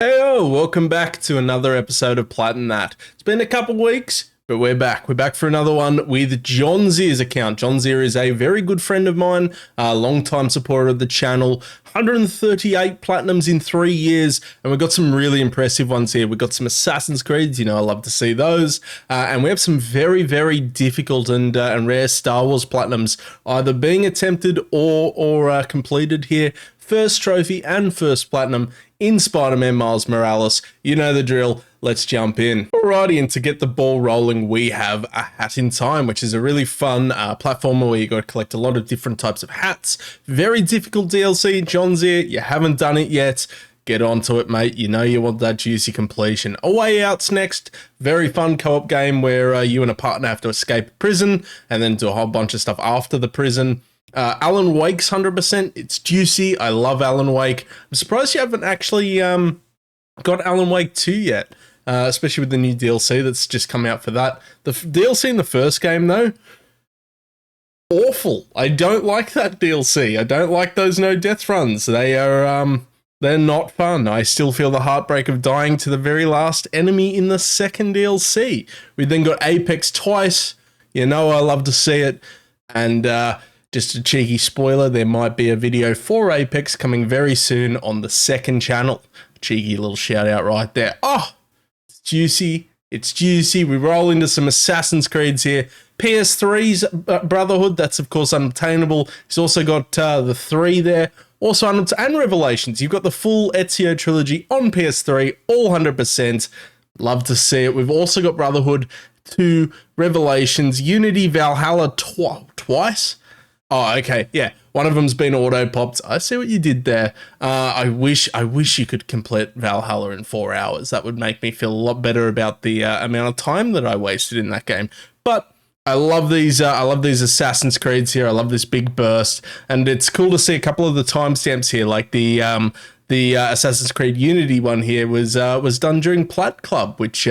Heyo, welcome back to another episode of Platinum That. It's been a couple weeks, but we're back. We're back for another one with John Zier's account. John Zier is a very good friend of mine, a long-time supporter of the channel. 138 platinums in 3 years, and we've got some really impressive ones here. We've got some Assassin's Creeds, I love to see those. And we have some very, very difficult and rare Star Wars platinums either being attempted or completed here. First trophy and first platinum in Spider-Man Miles Morales. You know the drill. Let's jump in. Alrighty, and to get the ball rolling, we have a Hat in Time, which is a really fun platformer where you got to collect a lot of different types of hats. Very difficult DLC. John Zier, you haven't done it yet. Get onto it, mate. You know you want that juicy completion. A Way Out's next. Very fun co-op game where you and a partner have to escape prison and then do a whole bunch of stuff after the prison. Alan Wake's 100%. It's juicy. I love Alan Wake. I'm surprised you haven't actually got Alan Wake 2 yet, especially with the new DLC that's just come out for that. The DLC in the first game, though, awful. I don't like that DLC. I don't like those no death runs. They're not fun. I still feel the heartbreak of dying to the very last enemy in the second DLC. We then got Apex twice. I love to see it. And just a cheeky spoiler, there might be a video for Apex coming very soon on the second channel. Cheeky little shout out right there. Oh, it's juicy. It's juicy. We roll into some Assassin's Creeds here. PS3's Brotherhood, that's of course unobtainable. He's also got the 3 there. Also, and Revelations. You've got the full Ezio trilogy on PS3, all 100%. Love to see it. We've also got Brotherhood 2, Revelations, Unity, Valhalla twice. Oh, okay. Yeah. One of them's been auto-popped. I see what you did there. I wish you could complete Valhalla in 4 hours. That would make me feel a lot better about the amount of time that I wasted in that game. But I love these Assassin's Creeds here. I love this big burst. And it's cool to see a couple of the timestamps here, like the Assassin's Creed Unity one here was done during Plat Club, which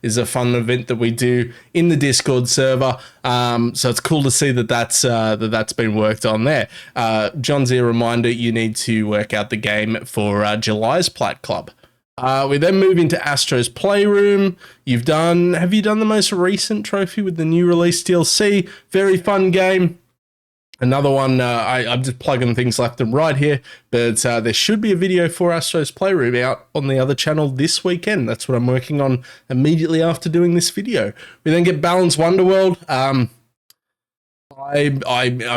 is a fun event that we do in the Discord server. So it's cool to see that's been worked on there. John Zier, reminder, you need to work out the game for July's Plat Club. We then move into Astro's Playroom. Have you done the most recent trophy with the new release DLC? Very fun game. Another one, I'm just plugging things left and right here, but there should be a video for Astro's Playroom out on the other channel this weekend. That's what I'm working on immediately after doing this video. We then get Balan's Wonderworld. I'm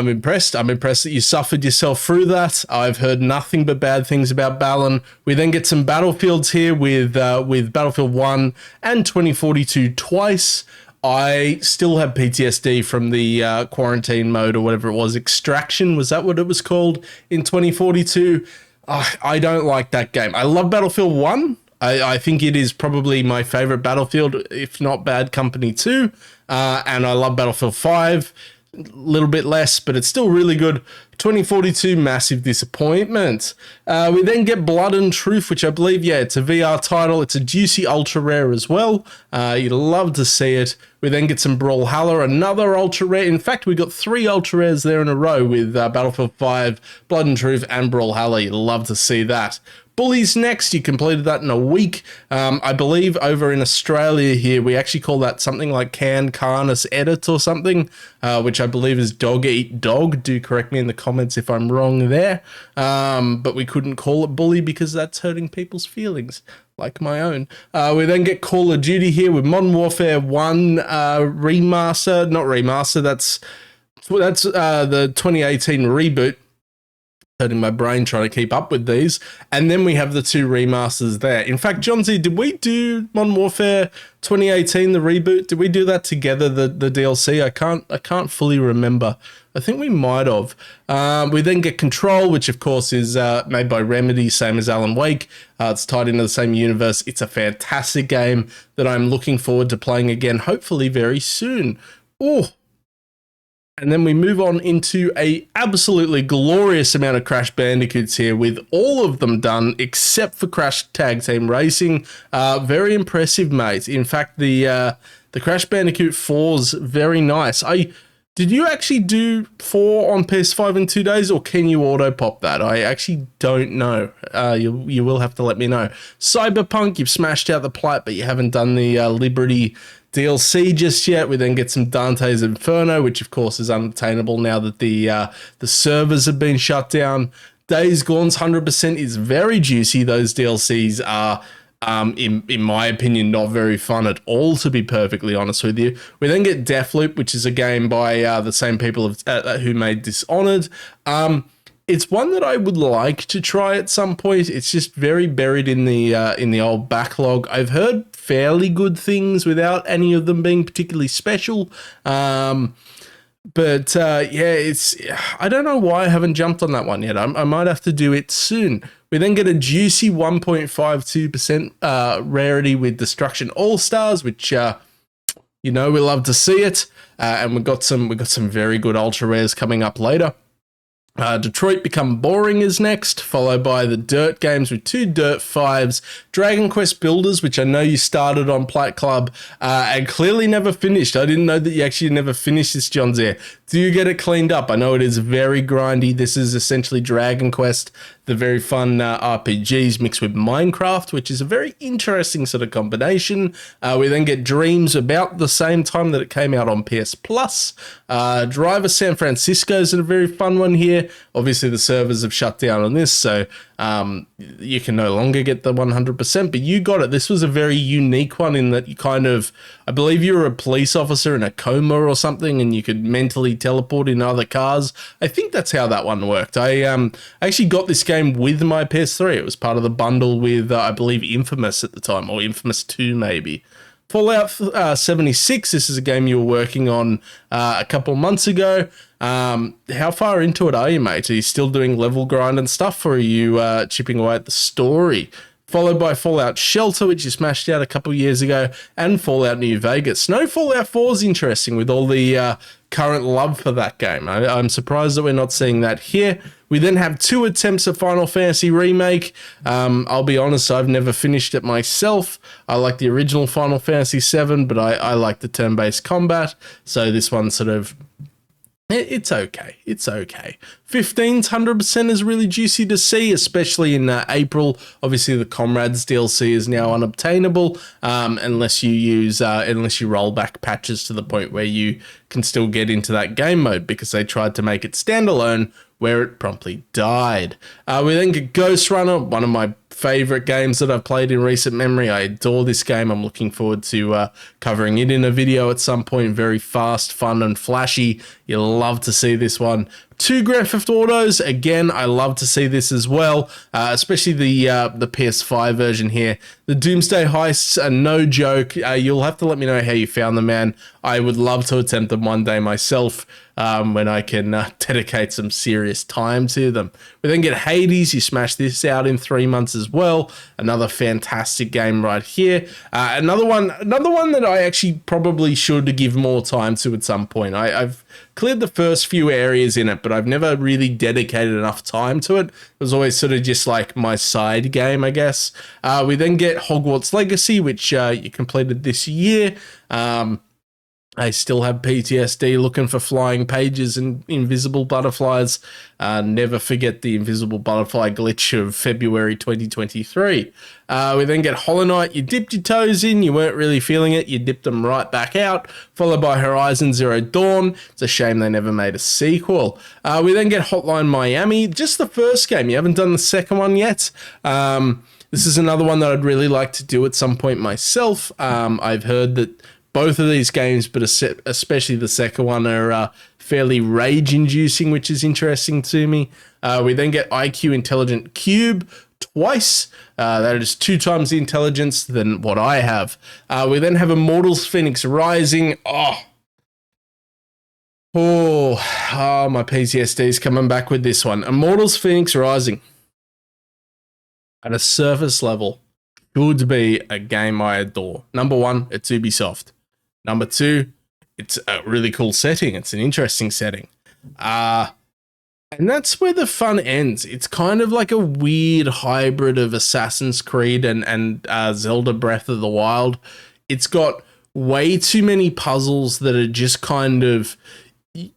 impressed. I'm impressed that you suffered yourself through that. I've heard nothing but bad things about Balan. We then get some Battlefields here with Battlefield 1 and 2042 twice. I still have PTSD from the quarantine mode or whatever it was. Extraction, was that what it was called in 2042? I don't like that game. I love Battlefield 1. I think it is probably my favorite Battlefield, if not Bad Company 2. And I love Battlefield 5. A little bit less, but it's still really good. 2042, massive disappointment. We then get Blood and Truth, which I believe, it's a VR title. It's a juicy ultra rare as well. You'd love to see it. We then get some Brawlhalla, another ultra rare. In fact, we got 3 ultra rares there in a row with Battlefield 5, Blood and Truth, and Brawlhalla. You'd love to see that. Bullies next. You completed that in a week. I believe over in Australia here, we actually call that something like Carnus Edit or something, which I believe is Dog Eat Dog. Do correct me in the comments if I'm wrong there. But we couldn't call it Bully because that's hurting people's feelings, like my own. We then get Call of Duty here with Modern Warfare 1 remaster. Not remaster, that's the 2018 reboot. Hurting my brain trying to keep up with these. And then we have the 2 remasters there. In fact, John Z, did we do Modern Warfare 2018, the reboot? Did we do that together, the DLC? I can't fully remember. I think we might have. We then get Control, which of course is made by Remedy, same as Alan Wake. It's tied into the same universe. It's a fantastic game that I'm looking forward to playing again, hopefully very soon. Oh. And then we move on into a absolutely glorious amount of Crash Bandicoots here, with all of them done except for Crash Tag Team Racing. Very impressive, mate. In fact, the Crash Bandicoot 4's very nice. Did you actually do 4 on PS5 in 2 days, or can you auto pop that? I actually don't know. You will have to let me know. Cyberpunk, you've smashed out the plat, but you haven't done the Liberty DLC just yet. We then get some Dante's Inferno, which of course is unattainable now that the servers have been shut down. Days Gone's 100% is very juicy. Those DLCs are, in my opinion, not very fun at all, to be perfectly honest with you. We then get Deathloop, which is a game by the same people who made Dishonored. It's one that I would like to try at some point. It's just very buried in the old backlog. I've heard fairly good things without any of them being particularly special. But I don't know why I haven't jumped on that one yet. I might have to do it soon. We then get a juicy 1.52% rarity with Destruction All-Stars, which we love to see it. And we got some very good ultra rares coming up later. Detroit Become Boring is next, followed by the Dirt games with 2 Dirt 5s, Dragon Quest Builders, which I know you started on Plat Club and clearly never finished. I didn't know that you actually never finished this, John Zare. Do you get it cleaned up? I know it is very grindy. This is essentially Dragon Quest, the very fun RPGs mixed with Minecraft, which is a very interesting sort of combination. We then get Dreams about the same time that it came out on PS Plus. Driver San Francisco is a very fun one here. Obviously, the servers have shut down on this, so you can no longer get the 100%, but you got it. This was a very unique one in that you I believe you were a police officer in a coma or something, and you could mentally teleport in other cars. I think that's how that one worked. I actually got this game with my PS3. It was part of the bundle with, I believe, Infamous at the time, or Infamous 2 maybe. Fallout 76, this is a game you were working on a couple months ago. How far into it are you, mate? Are you still doing level grind and stuff, or are you chipping away at the story? Followed by Fallout Shelter, which you smashed out a couple years ago, and Fallout New Vegas. No Fallout 4 is interesting with all the current love for that game. I'm surprised that we're not seeing that here. We then have 2 attempts at Final Fantasy Remake. I'll be honest, I've never finished it myself. I like the original Final Fantasy VII, but I like the turn-based combat. So this one sort of... It's okay. It's okay. 15's 100% is really juicy to see, especially in April. Obviously, the Comrades DLC is now unobtainable unless you roll back patches to the point where you can still get into that game mode, because they tried to make it standalone, where it promptly died. We then get Ghost Runner, one of my favorite games that I've played in recent memory. I adore this game. I'm looking forward to covering it in a video at some point. Very fast, fun, and flashy. You'll love to see this one. 2 Grand Theft Autos, again, I love to see this as well, especially the PS5 version here. The Doomsday Heists are no joke. You'll have to let me know how you found them, man. I would love to attempt them one day myself when I can dedicate some serious time to them. We then get Hades. You smash this out in 3 months as well. Another fantastic game right here. Another one that I actually probably should give more time to at some point. I've cleared the first few areas in it, but I've never really dedicated enough time to it. It was always sort of just like my side game, I guess. We then get Hogwarts Legacy, which you completed this year. I still have PTSD looking for flying pages and invisible butterflies. Never forget the invisible butterfly glitch of February 2023. We then get Hollow Knight. You dipped your toes in, you weren't really feeling it, you dipped them right back out, followed by Horizon Zero Dawn. It's a shame they never made a sequel. We then get Hotline Miami, just the first game. You haven't done the second one yet. This is another one that I'd really like to do at some point myself. I've heard that both of these games, but especially the second one, are fairly rage-inducing, which is interesting to me. We then get IQ Intelligent Cube twice. That is 2 times the intelligence than what I have. We then have Immortals Phoenix Rising. Oh, my PTSD is coming back with this one. Immortals Phoenix Rising, at a surface level, should be a game I adore. Number 1, it's Ubisoft. Number 2, it's a really cool setting. It's an interesting setting. And that's where the fun ends. It's kind of like a weird hybrid of Assassin's Creed and Zelda Breath of the Wild. It's got way too many puzzles that are just kind of...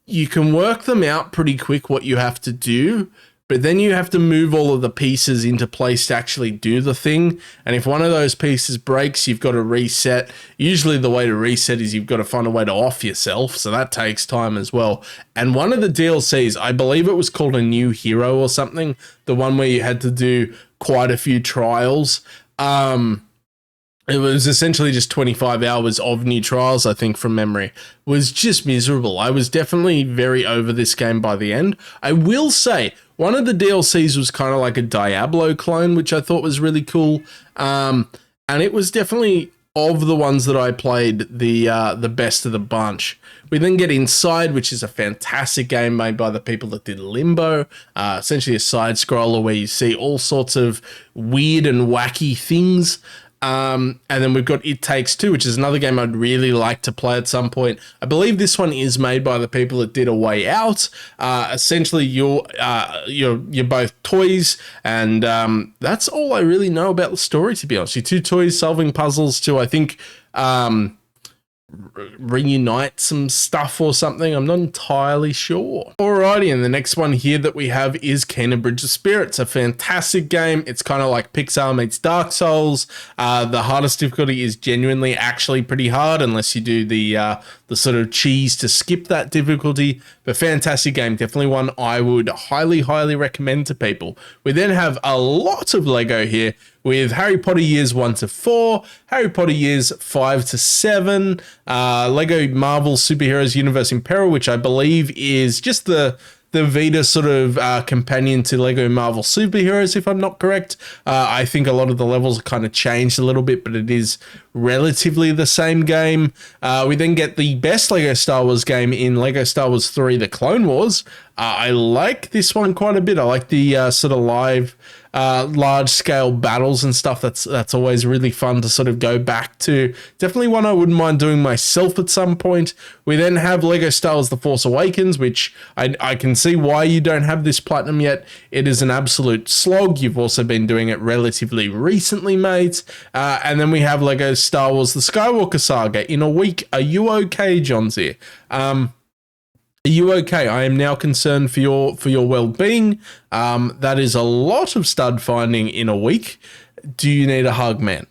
you can work them out pretty quick what you have to do, but then you have to move all of the pieces into place to actually do the thing. And if one of those pieces breaks, you've got to reset. Usually the way to reset is you've got to find a way to off yourself. So that takes time as well. And one of the DLCs, I believe it was called a new hero or something, the one where you had to do quite a few trials. It was essentially just 25 hours of new trials, I think, from memory. It was just miserable. I was definitely very over this game by the end. I will say, one of the DLCs was kind of like a Diablo clone, which I thought was really cool. And it was definitely, of the ones that I played, the best of the bunch. We then get Inside, which is a fantastic game made by the people that did Limbo. Essentially a side scroller where you see all sorts of weird and wacky things. And then we've got It Takes Two, which is another game I'd really like to play at some point. I believe this one is made by the people that did A Way Out. Essentially, you're both toys, and that's all I really know about the story, to be honest. You're two toys solving puzzles to, I think, reunite some stuff or something. I'm not entirely sure. Alrighty, and the next one here that we have is Kena Bridge of Spirits, a fantastic game. It's kind of like Pixar meets Dark Souls. The hardest difficulty is genuinely actually pretty hard unless you do the sort of cheese to skip that difficulty. But fantastic game, definitely one I would highly recommend to people. We then have a lot of Lego here, with Harry Potter Years 1 to 4, Harry Potter Years 5 to 7, Lego Marvel Superheroes Universe in Peril, which I believe is just the Vita sort of companion to Lego Marvel Superheroes, if I'm not correct. I think a lot of the levels are kind of changed a little bit, but it is relatively the same game. We then get the best Lego Star Wars game in Lego Star Wars 3, The Clone Wars. I like this one quite a bit. I like the sort of live large-scale battles and stuff. That's always really fun to sort of go back to. Definitely one I wouldn't mind doing myself at some point. We then have Lego Star Wars The Force Awakens, which I can see why you don't have this platinum yet. It is an absolute slog. You've also been doing it relatively recently, mate. And then we have Lego Star Wars The Skywalker Saga in a week. Are you okay, Johnsy? Are you okay? I am now concerned for your well-being. That is a lot of stud finding in a week. Do you need a hug, man?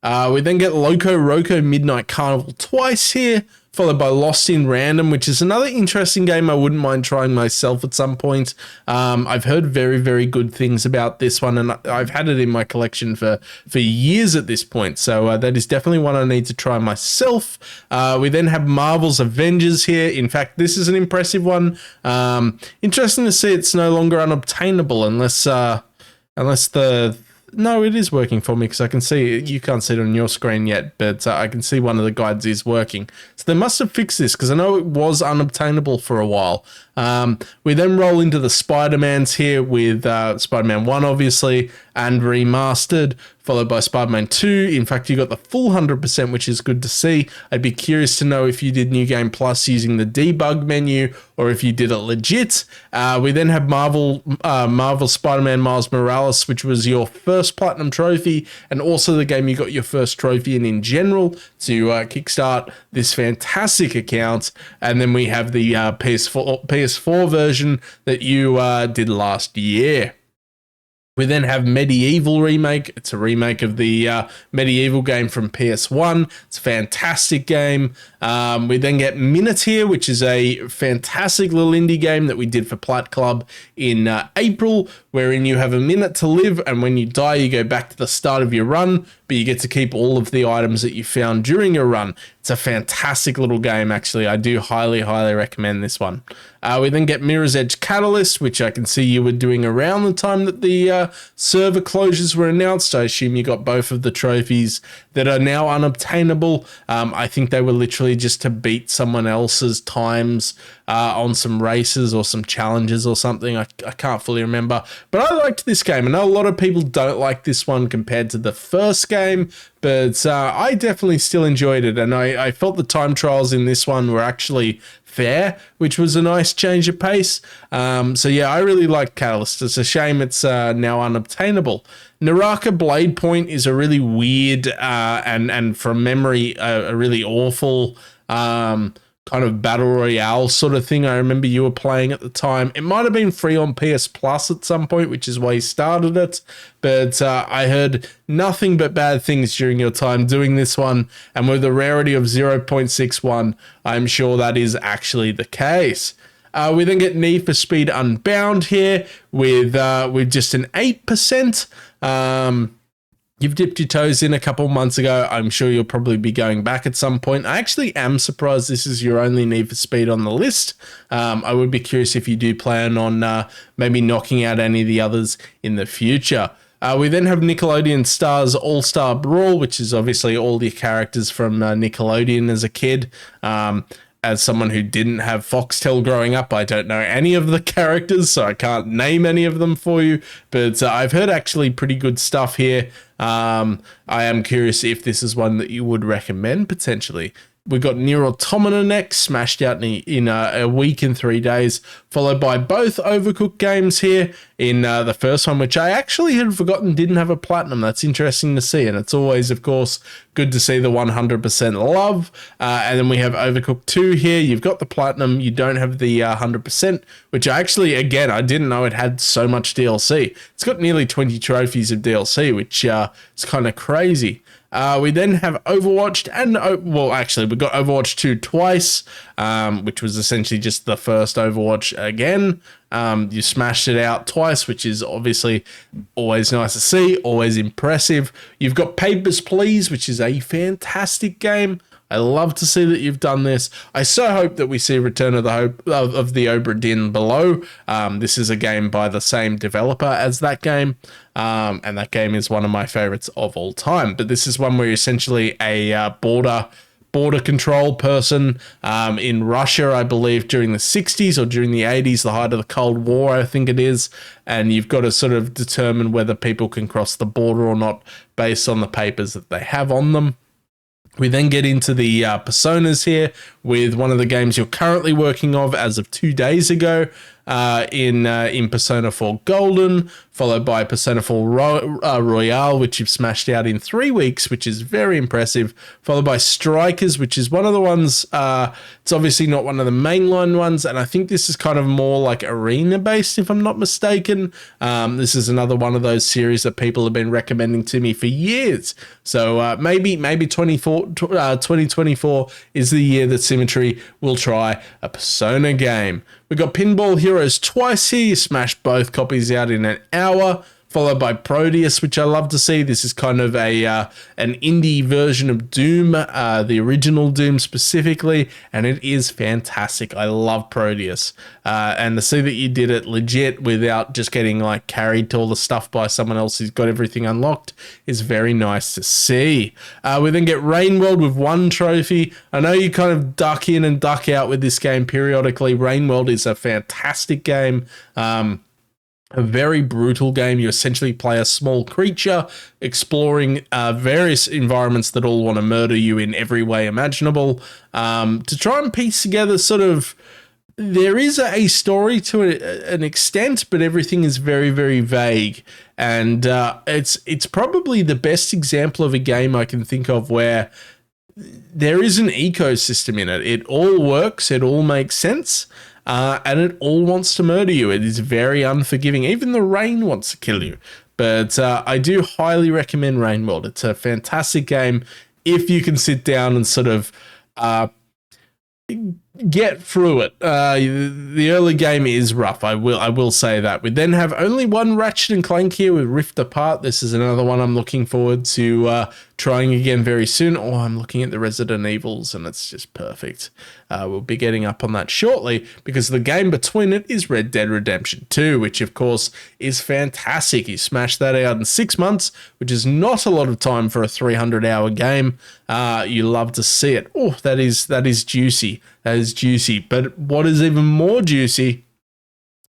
We then get Loco Roco Midnight Carnival twice here, followed by Lost in Random, which is another interesting game I wouldn't mind trying myself at some point. I've heard very good things about this one, and I've had it in my collection for years at this point, so that is definitely one I need to try myself. We then have Marvel's Avengers here. In fact, this is an impressive one. Interesting to see it's no longer unobtainable unless the... No, it is working for me because I can see, you can't see it on your screen yet, but I can see one of the guides is working. So they must have fixed this because I know it was unobtainable for a while. We then roll into the Spider-Mans here with Spider-Man 1, obviously, and remastered, followed by Spider-Man 2. In fact, you got the full 100%, which is good to see. I'd be curious to know if you did New Game Plus using the debug menu or if you did it legit. We then have Marvel Spider-Man Miles Morales, which was your first Platinum Trophy and also the game you got your first trophy in general to kickstart this fantastic account. And then we have the PS4 version that you did last year. We then have Medieval Remake. It's a remake of the Medieval game from PS1. It's a fantastic game. We then get Minute here, which is a fantastic little indie game that we did for Plat Club in April, wherein you have a minute to live, and when you die, you go back to the start of your run, but you get to keep all of the items that you found during your run. It's a fantastic little game, actually. I do highly recommend this one. We then get Mirror's Edge Catalyst, which I can see you were doing around the time that the server closures were announced. I assume you got both of the trophies that are now unobtainable. I think they were literally just to beat someone else's times on some races or some challenges or something. I can't fully remember. But I liked this game. I know a lot of people don't like this one compared to the first game, but I definitely still enjoyed it. And I felt the time trials in this one were actually fair, which was a nice change of pace. So yeah, I really liked Catalyst. It's a shame it's now unobtainable. Naraka Blade Point is a really weird and from memory a really awful kind of battle royale sort of thing I remember you were playing at the time. It might have been free on PS Plus at some point, which is why you started it. But I heard nothing but bad things during your time doing this one. And with a rarity of 0.61, I'm sure that is actually the case. We then get Need for Speed Unbound here with just an 8%. You've dipped your toes in a couple months ago. I'm sure you'll probably be going back at some point. I actually am surprised this is your only Need for Speed on the list. I would be curious if you do plan on maybe knocking out any of the others in the future. We then have Nickelodeon Stars All-Star Brawl, which is obviously all the characters from Nickelodeon as a kid. As someone who didn't have Foxtel growing up, I don't know any of the characters, so I can't name any of them for you. But I've heard actually pretty good stuff here. I am curious if this is one that you would recommend potentially. We got Nier Automata next, smashed out in a week and 3 days, followed by both Overcooked games here in the first one, which I actually had forgotten didn't have a platinum. That's interesting to see, and it's always, of course, good to see the 100% love. And then we have Overcooked 2 here. You've got the platinum. You don't have the 100%, which actually, again, I didn't know it had so much DLC. It's got nearly 20 trophies of DLC, which is kind of crazy. We then have Overwatch actually, we got Overwatch 2 twice, which was essentially just the first Overwatch again. You smashed it out twice, which is obviously always nice to see, always impressive. You've got Papers, Please, which is a fantastic game. I love to see that you've done this. I so hope that we see Return of the Obra Dinn below. This is a game by the same developer as that game, and that game is one of my favorites of all time. But this is one where you're essentially a border control person in Russia, I believe, during the 60s or during the 80s, the height of the Cold War, I think it is. And you've got to sort of determine whether people can cross the border or not based on the papers that they have on them. We then get into the personas here with one of the games you're currently working on as of 2 days ago in Persona 4 Golden, followed by Persona 4 Royale, which you've smashed out in 3 weeks, which is very impressive, followed by Strikers, which is one of the ones, it's obviously not one of the mainline ones, and I think this is kind of more like arena-based, if I'm not mistaken. This is another one of those series that people have been recommending to me for years. So maybe 2024 is the year that Symmetry will try a Persona game. We got Pinball Heroes twice here. You smashed both copies out in an hour, followed by Proteus, which I love to see. This is kind of an indie version of Doom, the original Doom specifically, and it is fantastic. I love Proteus. And to see that you did it legit without just getting like carried to all the stuff by someone else who's got everything unlocked is very nice to see. We then get Rain World with 1 trophy. I know you kind of duck in and duck out with this game periodically. Rain World is a fantastic game. A very brutal game. You essentially play a small creature exploring various environments that all want to murder you in every way imaginable, to try and piece together sort of, there is a story to an extent, but everything is very, very vague. And it's probably the best example of a game I can think of where there is an ecosystem in it. It all works. It all makes sense. And it all wants to murder you. It is very unforgiving. Even the rain wants to kill you. But I do highly recommend Rain World. It's a fantastic game if you can sit down and sort of get through it. The early game is rough. I will say that. We then have only one Ratchet and Clank here with Rift Apart. This is another one I'm looking forward to trying again very soon. Oh, I'm looking at the Resident Evils and it's just perfect. We'll be getting up on that shortly because the game between it is Red Dead Redemption 2, which of course is fantastic. You smashed that out in 6 months, which is not a lot of time for a 300-hour game. You love to see it. Oh, that is juicy. That is juicy. But what is even more juicy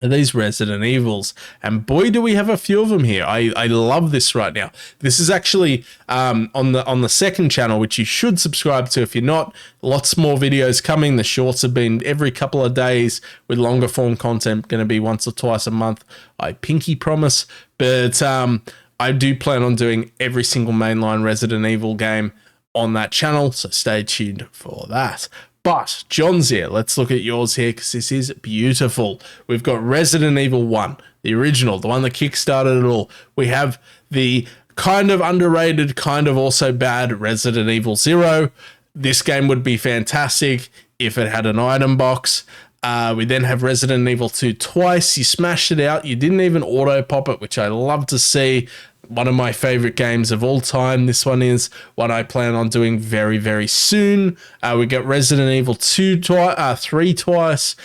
are these Resident Evils. And boy, do we have a few of them here. I love this right now. This is actually on the second channel, which you should subscribe to if you're not. Lots more videos coming. The shorts have been every couple of days with longer form content, going to be once or twice a month. I pinky promise. But I do plan on doing every single mainline Resident Evil game on that channel, so stay tuned for that. But, John's here. Let's look at yours here because this is beautiful. We've got Resident Evil 1, the original, the one that kickstarted it all. We have the kind of underrated, kind of also bad Resident Evil 0. This game would be fantastic if it had an item box. We then have Resident Evil 2 twice. You smashed it out. You didn't even auto pop it, which I love to see. One of my favorite games of all time. This one is what I plan on doing very, very soon. We got Resident Evil 3 twice.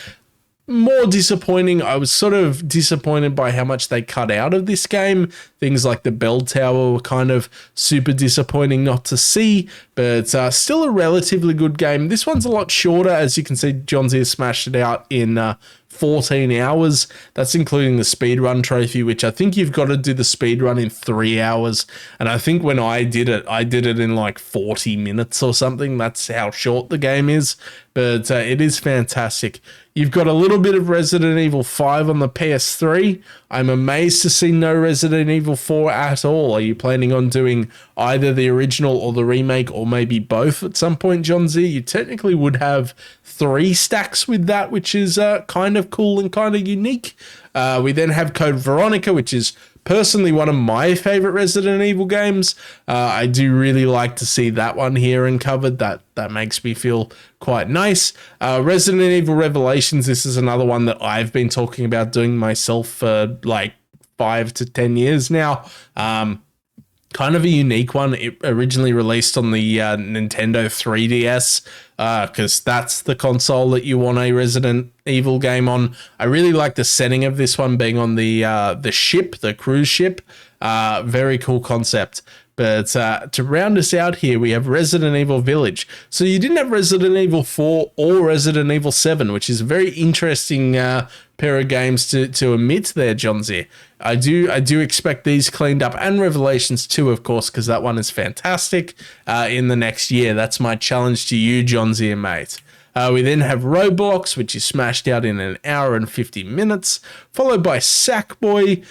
More disappointing. I was sort of disappointed by how much they cut out of this game. Things like the bell tower were kind of super disappointing not to see, but still a relatively good game. This one's a lot shorter. As you can see, John's here smashed it out in 14 hours. That's including the speedrun trophy, which I think you've got to do the speedrun in 3 hours. And I think when I did it in like 40 minutes or something. That's how short the game is. But it is fantastic. You've got a little bit of Resident Evil 5 on the PS3. I'm amazed to see no Resident Evil 4 at all. Are you planning on doing either the original or the remake, or maybe both at some point, John Z? You technically would have 3 stacks with that, which is kind of cool and kind of unique. We then have Code Veronica, which is personally one of my favorite Resident Evil games. I do really like to see that one here and covered. That makes me feel quite nice. Resident Evil Revelations, this is another one that I've been talking about doing myself for like 5 to 10 years now. Kind of a unique one. It originally released on the Nintendo 3DS because that's the console that you want a Resident Evil game on. I really like the setting of this one being on the ship, the cruise ship. Very cool concept. But to round us out here, we have Resident Evil Village. So you didn't have Resident Evil 4 or Resident Evil 7, which is a very interesting pair of games to omit there, Johnsy. I do expect these cleaned up, and Revelations 2, of course, because that one is fantastic, in the next year. That's my challenge to you, Johnsy and mate. We then have Roblox, which is smashed out in 1 hour and 50 minutes, followed by Sackboy,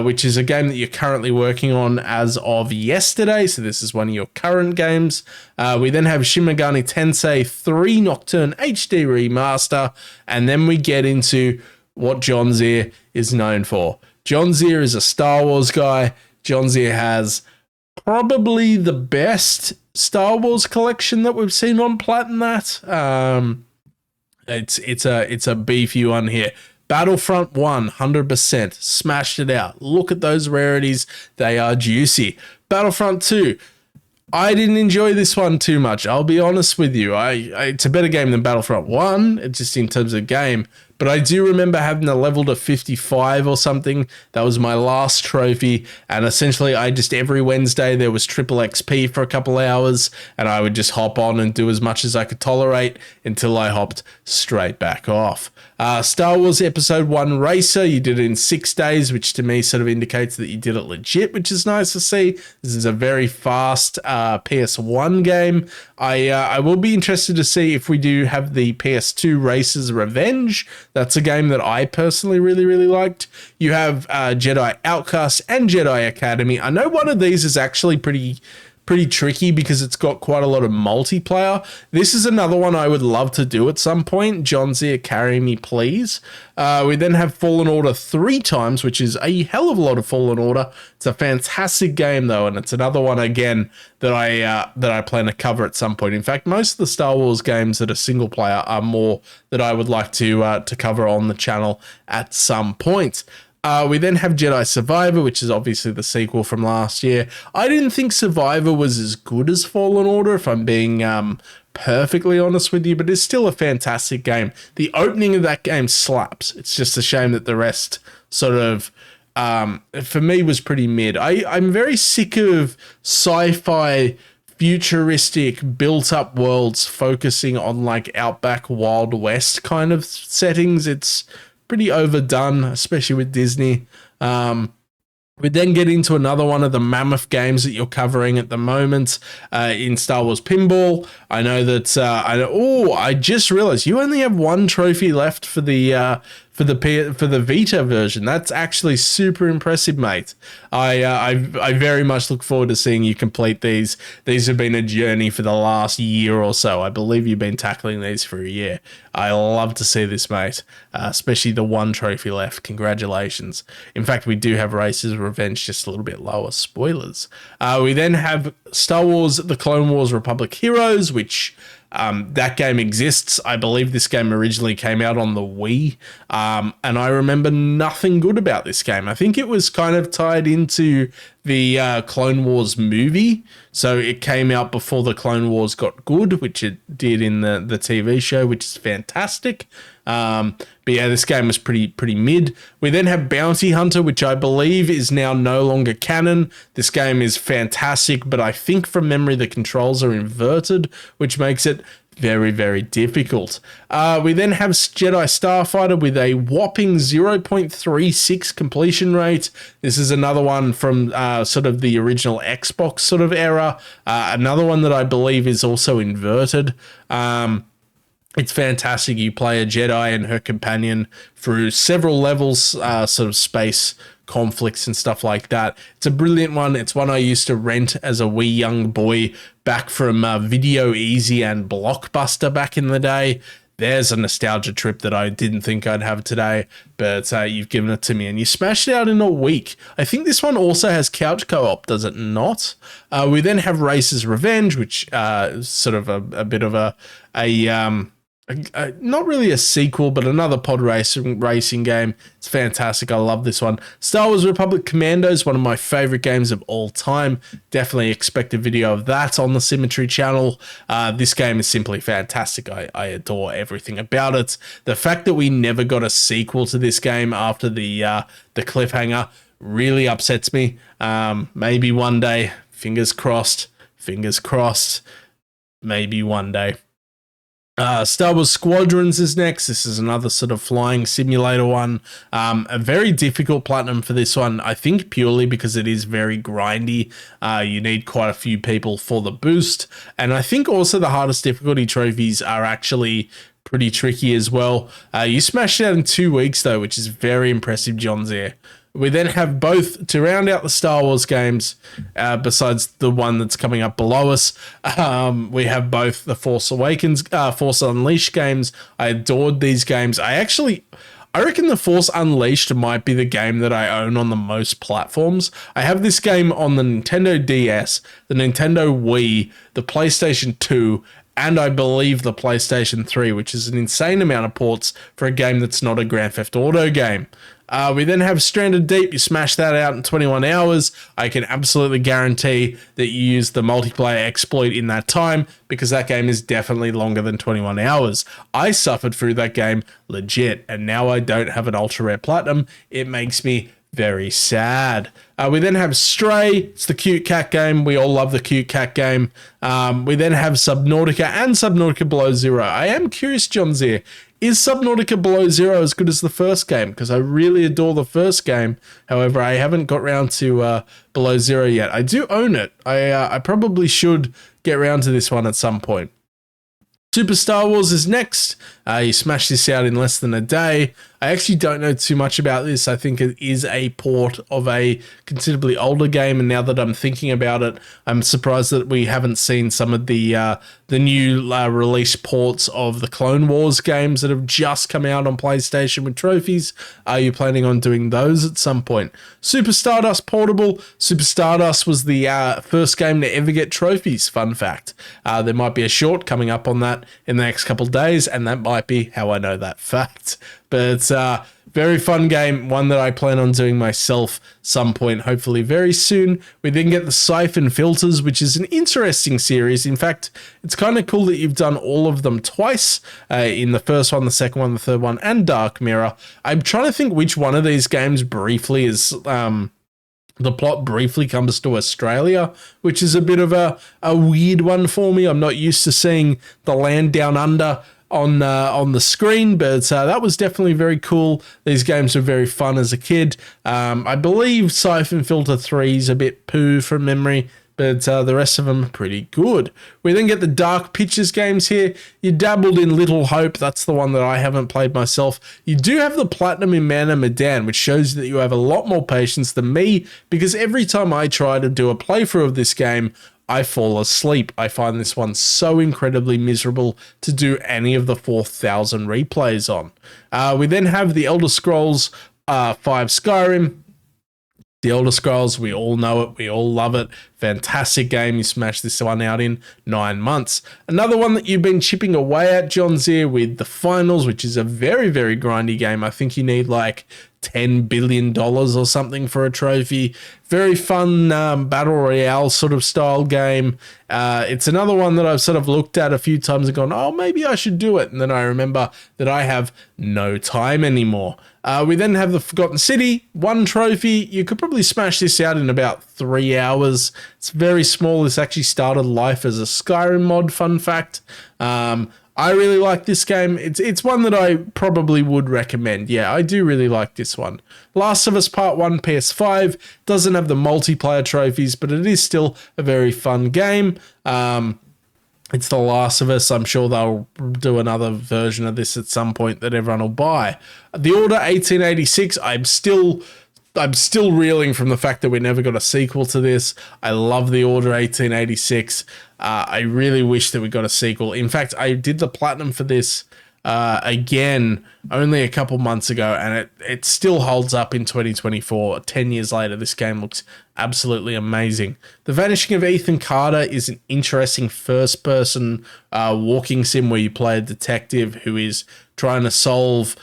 which is a game that you're currently working on as of yesterday. So this is one of your current games. We then have Shin Megami Tensei 3 Nocturne HD Remaster, and then we get into what John Zier is known for. John Zier is a Star Wars guy. John Zier has probably the best Star Wars collection that we've seen on Platinum. It's a beefy one here. Battlefront 1, 100%, smashed it out. Look at those rarities, they are juicy. Battlefront 2, I didn't enjoy this one too much, I'll be honest with you. It's a better game than Battlefront 1, just in terms of game. But I do remember having a level to 55 or something. That was my last trophy. And essentially, every Wednesday, there was triple XP for a couple hours. And I would just hop on and do as much as I could tolerate until I hopped straight back off. Star Wars Episode 1 Racer, you did it in 6 days, which to me sort of indicates that you did it legit, which is nice to see. This is a very fast PS1 game. I will be interested to see if we do have the PS2 Racers Revenge. That's a game that I personally really, really liked. You have Jedi Outcast and Jedi Academy. I know one of these is actually pretty tricky because it's got quite a lot of multiplayer. This is another one I would love to do at some point. John Zier, carry me, please. We then have Fallen Order 3 times, which is a hell of a lot of Fallen Order. It's a fantastic game, though, and it's another one, again, that I plan to cover at some point. In fact, most of the Star Wars games that are single player are more that I would like to cover on the channel at some point. We then have Jedi Survivor, which is obviously the sequel from last year. I didn't think Survivor was as good as Fallen Order, if I'm being perfectly honest with you, but it's still a fantastic game. The opening of that game slaps. It's just a shame that the rest sort of, for me, was pretty mid. I'm very sick of sci-fi futuristic built-up worlds focusing on like Outback Wild West kind of settings. It's pretty overdone, especially with Disney. We then get into another one of the mammoth games that you're covering at the moment in Star Wars Pinball. I know that I just realized you only have 1 trophy left for the for the Vita version. That's actually super impressive, mate. I very much look forward to seeing you complete these. These have been a journey for the last year or so. I believe you've been tackling these for a year. I love to see this, mate. Especially the one trophy left. Congratulations. In fact, we do have Races Revenge just a little bit lower. Spoilers. We then have Star Wars: The Clone Wars Republic Heroes, which that game exists. I believe this game originally came out on the Wii, and I remember nothing good about this game. I think it was kind of tied into the Clone Wars movie, so it came out before the Clone Wars got good, which it did in the TV show, which is fantastic. But yeah, this game was pretty mid. We then have Bounty Hunter, which I believe is now no longer canon. This game is fantastic, but I think from memory the controls are inverted, which makes it very, very difficult. We then have Jedi Starfighter with a whopping 0.36 completion rate. This is another one from sort of the original Xbox sort of era. Another one that I believe is also inverted. It's fantastic. You play a Jedi and her companion through several levels, sort of space conflicts and stuff like that. It's a brilliant one. It's one I used to rent as a wee young boy back from Video Easy and Blockbuster back in the day. There's a nostalgia trip that I didn't think I'd have today, but you've given it to me and you smashed it out in a week. I think this one also has couch co-op, does it not? We then have Races Revenge, which is sort of a bit of a not really a sequel, but another pod racing game. It's fantastic. I love this one. Star Wars Republic Commandos, one of my favorite games of all time. Definitely expect a video of that on the Symmetry channel. This game is simply fantastic. I adore everything about it. The fact that we never got a sequel to this game after the cliffhanger really upsets me. Maybe one day, fingers crossed, maybe one day. Star Wars Squadrons is next. This is another sort of flying simulator one. A very difficult platinum for this one, I think purely because it is very grindy. You need quite a few people for the boost. And I think also the hardest difficulty trophies are actually pretty tricky as well. You smashed it out in 2 weeks though, which is very impressive, John Zare. We then have both, to round out the Star Wars games, besides the one that's coming up below us, we have both the Force Awakens, Force Unleashed games. I adored these games. I reckon the Force Unleashed might be the game that I own on the most platforms. I have this game on the Nintendo DS, the Nintendo Wii, the PlayStation 2, and I believe the PlayStation 3, which is an insane amount of ports for a game that's not a Grand Theft Auto game. We then have Stranded Deep. You smash that out in 21 hours. I can absolutely guarantee that you use the multiplayer exploit in that time because that game is definitely longer than 21 hours. I suffered through that game legit, and now I don't have an ultra rare platinum. It makes me very sad. We then have Stray. It's the cute cat game. We all love the cute cat game. We then have Subnautica and Subnautica Below Zero. I am curious, John Zare, is Subnautica Below Zero as good as the first game? Because I really adore the first game. However, I haven't got round to Below Zero yet. I do own it. I probably should get round to this one at some point. Super Star Wars is next. You smashed this out in less than a day. I actually don't know too much about this. I think it is a port of a considerably older game, and now that I'm thinking about it, I'm surprised that we haven't seen some of the new release ports of the Clone Wars games that have just come out on PlayStation with trophies. Are you planning on doing those at some point? Super Stardust Portable. Super Stardust was the first game to ever get trophies, fun fact. There might be a short coming up on that in the next couple of days, and that might be how I know that fact. But very fun game, one that I plan on doing myself some point, hopefully very soon. We then get the Siphon Filters, which is an interesting series. In fact, it's kind of cool that you've done all of them twice, in the first one, the second one, the third one, and Dark Mirror. I'm trying to think which one of these games briefly is... the plot briefly comes to Australia, which is a bit of a weird one for me. I'm not used to seeing the land down under on the screen, but that was definitely very cool. These games were very fun as a kid. I believe Siphon Filter 3 is a bit poo from memory. but the rest of them are pretty good. We then get the Dark Pictures games here. You dabbled in Little Hope. That's the one that I haven't played myself. You do have the Platinum in Man and Medan, which shows that you have a lot more patience than me, because every time I try to do a playthrough of this game, I fall asleep. I find this one so incredibly miserable to do any of the 4,000 replays on. We then have the Elder Scrolls 5 Skyrim. The Elder Scrolls, we all know it, we all love it. Fantastic game. You smashed this one out in 9 months. Another one that you've been chipping away at, John Zier, with the Finals, which is a very, very grindy game. I think you need like $10 billion or something for a trophy. Very fun battle royale sort of style game. It's another one that I've sort of looked at a few times and gone, oh, maybe I should do it. And then I remember that I have no time anymore. We then have the Forgotten City, 1 trophy. You could probably smash this out in about 3 hours. It's very small. This actually started life as a Skyrim mod, fun fact. I really like this game. It's one that I probably would recommend. Yeah, I do really like this one. Last of Us Part 1 PS5 doesn't have the multiplayer trophies, but it is still a very fun game. It's The Last of Us. I'm sure they'll do another version of this at some point that everyone will buy. The Order 1886, I'm still reeling from the fact that we never got a sequel to this. I love The Order 1886. I really wish that we got a sequel. In fact, I did the platinum for this again only a couple months ago, and it still holds up in 2024. 10 years later, this game looks absolutely amazing. The Vanishing of Ethan Carter is an interesting first-person walking sim where you play a detective who is trying to solve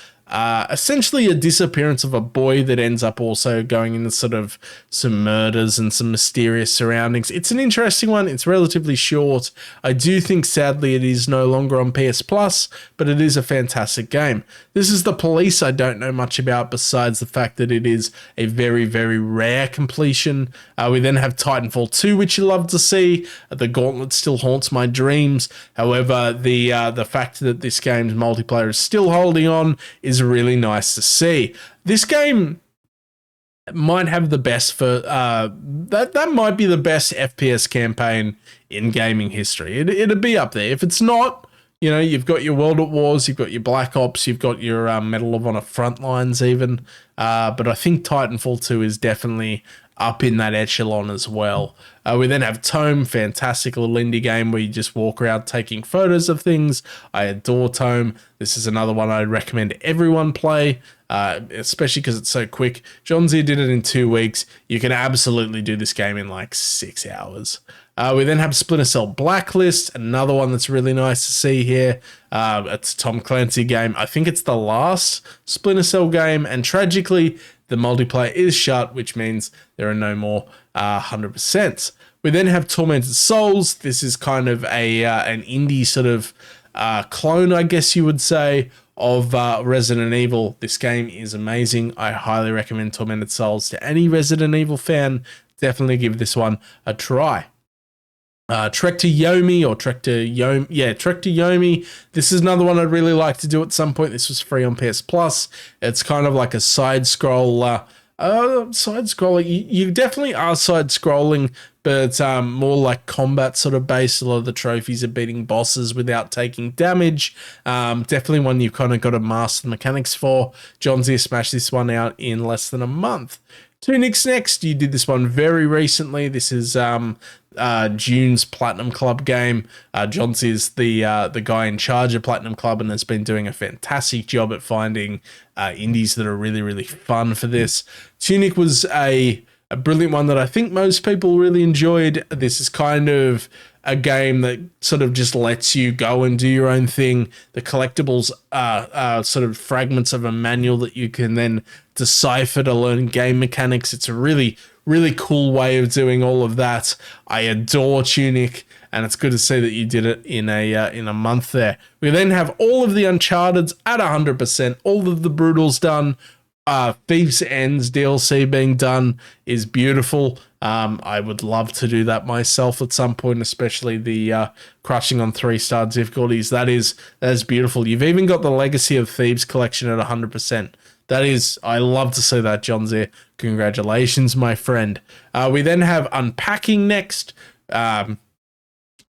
essentially a disappearance of a boy that ends up also going into sort of some murders and some mysterious surroundings. It's an interesting one. It's relatively short. I do think, sadly, it is no longer on PS Plus, but it is a fantastic game. This is The Police. I don't know much about besides the fact that it is a very, very rare completion. We then have Titanfall 2, which you love to see. The Gauntlet still haunts my dreams. However, the fact that this game's multiplayer is still holding on is really nice to see. This game might have the best for that might be the best FPS campaign in gaming history. It'd be up there. If it's not, you know, you've got your World at Wars, you've got your Black Ops, you've got your Medal of Honor Frontlines even. But I think Titanfall 2 is definitely up in that echelon as well. We then have Tome, fantastic little indie game where you just walk around taking photos of things. I adore Tome. This is another one I'd recommend everyone play, especially because it's so quick. John Z did it in 2 weeks. You can absolutely do this game in like 6 hours. We then have Splinter Cell Blacklist, another one that's really nice to see here. It's a Tom Clancy game. I think it's the last Splinter Cell game, and tragically, the multiplayer is shut, which means there are no more 100%. We then have Tormented Souls. This is kind of an indie sort of clone, I guess you would say, of Resident Evil. This game is amazing. I highly recommend Tormented Souls to any Resident Evil fan. Definitely give this one a try. Trek to Yomi. Trek to Yomi. This is another one I'd really like to do at some point. This was free on PS Plus. It's kind of like a side-scroller. You definitely are side-scrolling, but more like combat sort of based. A lot of the trophies are beating bosses without taking damage. Definitely one you've kind of got to master the mechanics for. John Z smashed this one out in less than a month. Tunic's next. You did this one very recently. This is June's Platinum Club game. John Z is the guy in charge of Platinum Club and has been doing a fantastic job at finding indies that are really, really fun for this. Tunic was a brilliant one that I think most people really enjoyed. This is kind of a game that sort of just lets you go and do your own thing. The collectibles are sort of fragments of a manual that you can then decipher to learn game mechanics. It's a really, really cool way of doing all of that. I adore Tunic, and it's good to see that you did it in a month there. We then have all of the Uncharted's at 100%, all of the Brutals done. Thieves End's DLC being done is beautiful. I would love to do that myself at some point, especially the crushing on 3-star difficulties. That is beautiful. You've even got the Legacy of Thieves collection at 100%. I love to see that, John Z. Congratulations, my friend. We then have Unpacking next.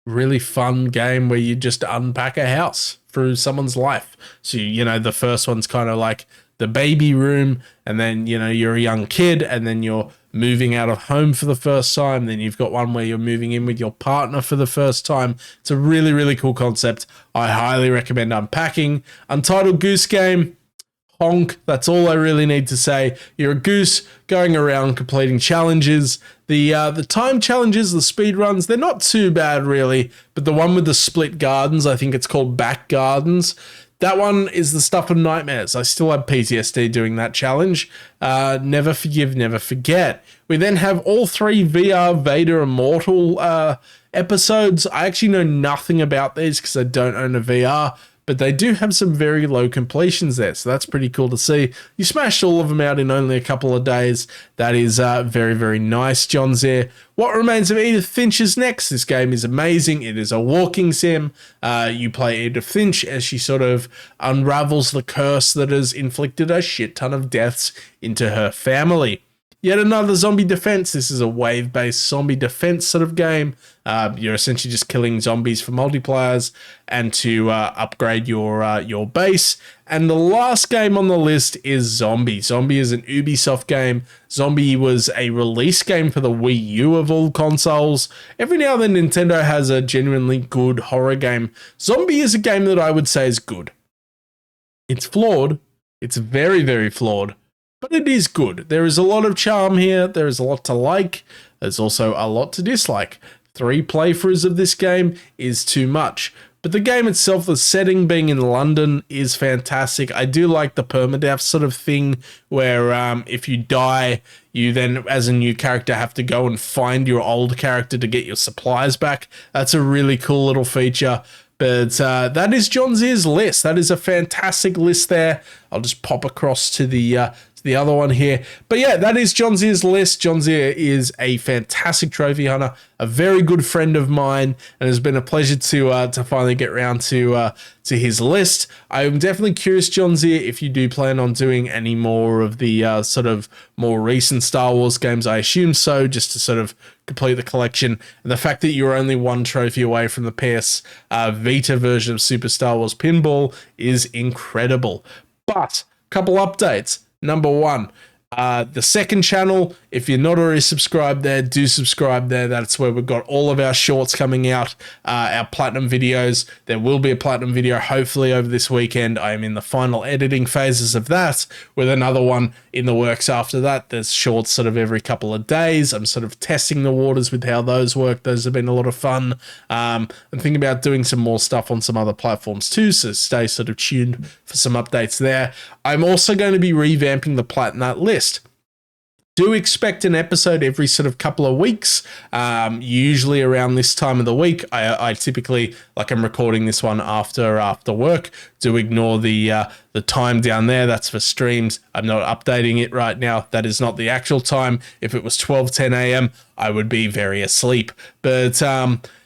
really fun game where you just unpack a house through someone's life. So, you know, the first one's kind of like the baby room, and then, you know, you're a young kid, and then you're moving out of home for the first time. Then you've got one where you're moving in with your partner for the first time. It's a really, really cool concept. I highly recommend unpacking. Untitled Goose Game. Honk. That's all I really need to say. You're a goose going around completing challenges. The time challenges, the speed runs, they're not too bad really, but the one with the split gardens, I think it's called Back Gardens, that one is the stuff of nightmares. I still have PTSD doing that challenge. Never forgive, never forget. We then have all 3 VR Vader Immortal episodes. I actually know nothing about these because I don't own a VR, but they do have some very low completions there, so that's pretty cool to see. You smashed all of them out in only a couple of days. That is very, very nice, John Zere. What Remains of Edith Finch is next. This game is amazing. It is a walking sim. You play Edith Finch as she sort of unravels the curse that has inflicted a shit ton of deaths into her family. Yet another zombie defense. This is a wave-based zombie defense sort of game. You're essentially just killing zombies for multipliers and to upgrade your base. And the last game on the list is Zombie. Zombie is an Ubisoft game. Zombie was a release game for the Wii U of all consoles. Every now and then Nintendo has a genuinely good horror game. Zombie is a game that I would say is good. It's flawed. It's very, very flawed. But it is good. There is a lot of charm here. There is a lot to like. There's also a lot to dislike. 3 playthroughs of this game is too much. But the game itself, the setting being in London, is fantastic. I do like the permadeath sort of thing where if you die, you then, as a new character, have to go and find your old character to get your supplies back. That's a really cool little feature. But that is John Zere's list. That is a fantastic list there. I'll just pop across to the other one here. But yeah, that is John Zere's list. John Zere is a fantastic trophy hunter, a very good friend of mine, and it's been a pleasure to finally get around to his list. I'm definitely curious, John Zere, if you do plan on doing any more of the sort of more recent Star Wars games. I assume so, just to sort of complete the collection. And the fact that you're only 1 trophy away from the PS Vita version of Super Star Wars Pinball is incredible. But a couple updates. Number 1, the second channel, if you're not already subscribed there, do subscribe there. That's where we've got all of our shorts coming out, our platinum videos. There will be a platinum video hopefully over this weekend. I am in the final editing phases of that, with another one in the works after that. There's shorts sort of every couple of days. I'm sort of testing the waters with how those work. Those have been a lot of fun. I'm thinking about doing some more stuff on some other platforms too, so stay sort of tuned for some updates there. I'm also going to be revamping the Platinum list. Do expect an episode every sort of couple of weeks, usually around this time of the week. I typically, like I'm recording this one after work, do ignore the time down there. That's for streams. I'm not updating it right now. That is not the actual time. If it was 12:10 a.m., I would be very asleep. But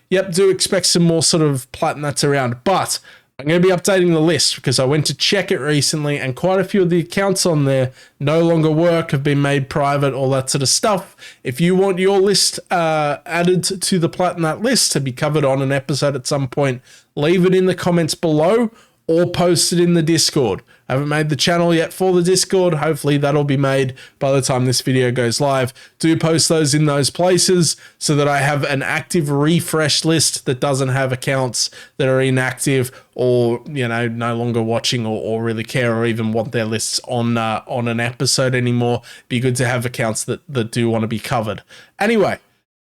yep, do expect some more sort of Platinums around. But I'm going to be updating the list because I went to check it recently and quite a few of the accounts on there no longer work, have been made private, all that sort of stuff. If you want your list added to the Platinum list to be covered on an episode at some point, leave it in the comments below or post it in the Discord. I haven't made the channel yet for the Discord. Hopefully that'll be made by the time this video goes live. Do post those in those places so that I have an active refresh list that doesn't have accounts that are inactive or, you know, no longer watching or really care or even want their lists on an episode anymore. Be good to have accounts that do want to be covered. Anyway,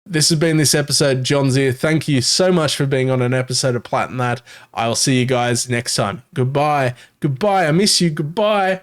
this has been this episode. John Zere, thank you so much for being on an episode of Platinum. I'll see you guys next time. Goodbye. Goodbye. I miss you. Goodbye.